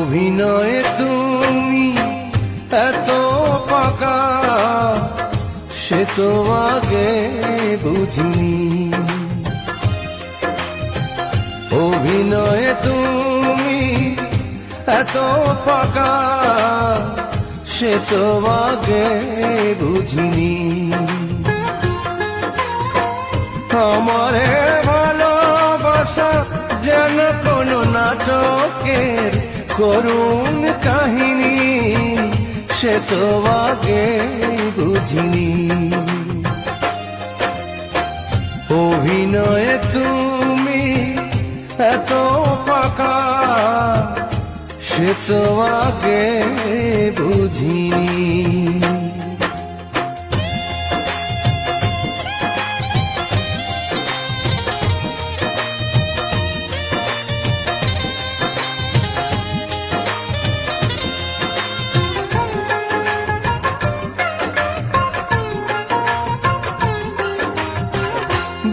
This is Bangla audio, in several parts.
অভিনয়ে তুমি এত পাকা সে তো আগে বুঝিনি। অভিনয়ে তুমি এত পাকা সে তো আগে বুঝিনি। আমারে ভালোবাসা যেন কোনো নাটকের করুণ কাহিনী সে তো আগে বুঝিনি। অভিনয়ে তুমি এত পাকা সে তো আগে বুঝিনি।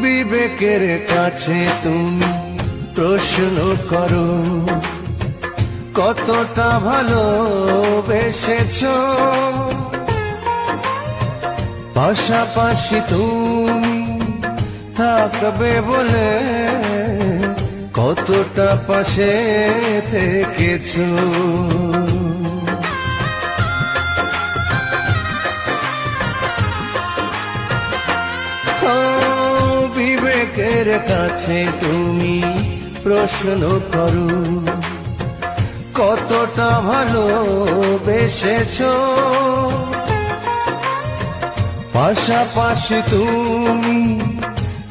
বিবেকের কাছে তুমি প্রশ্ন করো কতটা ভালোবেসেছ। পাশাপাশি তুমি থাকবে বলে কতটা পাশে থেকেছ। বিবেকের কাছে তুমি প্রশ্ন করো কতটা ভালোবেসেছ। পাশাপাশি তুমি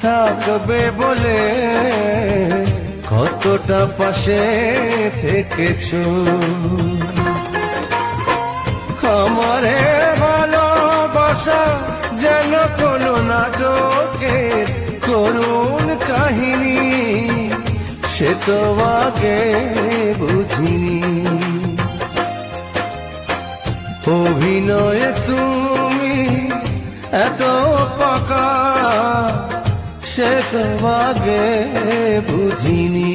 থাকবে বলে কতটা পাশে থেকেছ। আমারে ভালোবাসা যেন কোনো নাটকের করুণ কাহিনী সে তো আগে বুঝিনি। অভিনয়ে তুমি এত পাকা সে তো আগে বুঝিনি।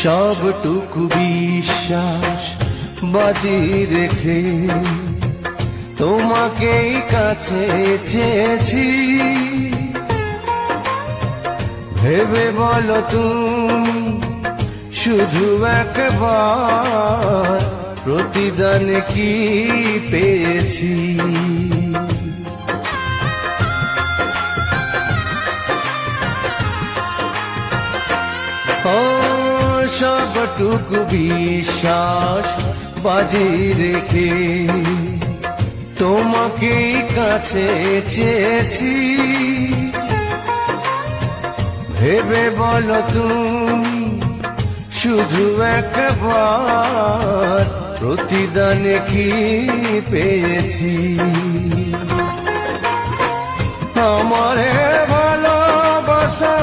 সবটুকু বিশ্বাস বাজি রেখে তোমাকেই কাছে চেয়েছি। ভেবে বলো তুমি শুধু একবার প্রতিদান কি পেয়েছি। সবটুকু বিশ্বাস বাজি রেখে তোমাকেই কাছে চেয়েছি। ভেবে বলো তুমি শুধু একবার প্রতিদান কি পেয়েছি। আমারে ভালোবাসা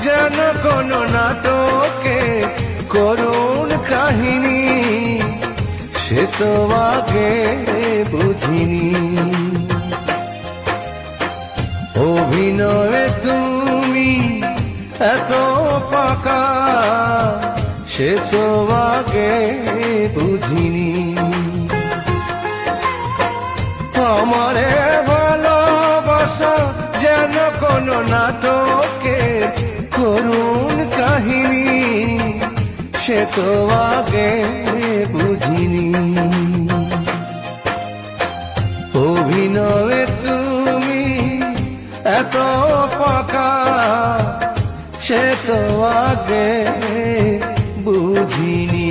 যেন কোনো নাটকে করুণ কাহিনী সে তো আগে বুঝিনি। অভিনয়ে তুমি এত পাকা সে তো আগে বুঝিনি। আমারে ভালোবাসা যেন কোনো নাটকের করুণ কাহিনী সে তো আগে বুঝিনি। অভিনয়ে তুমি এত পাকা সে তো আগে বুঝিনি।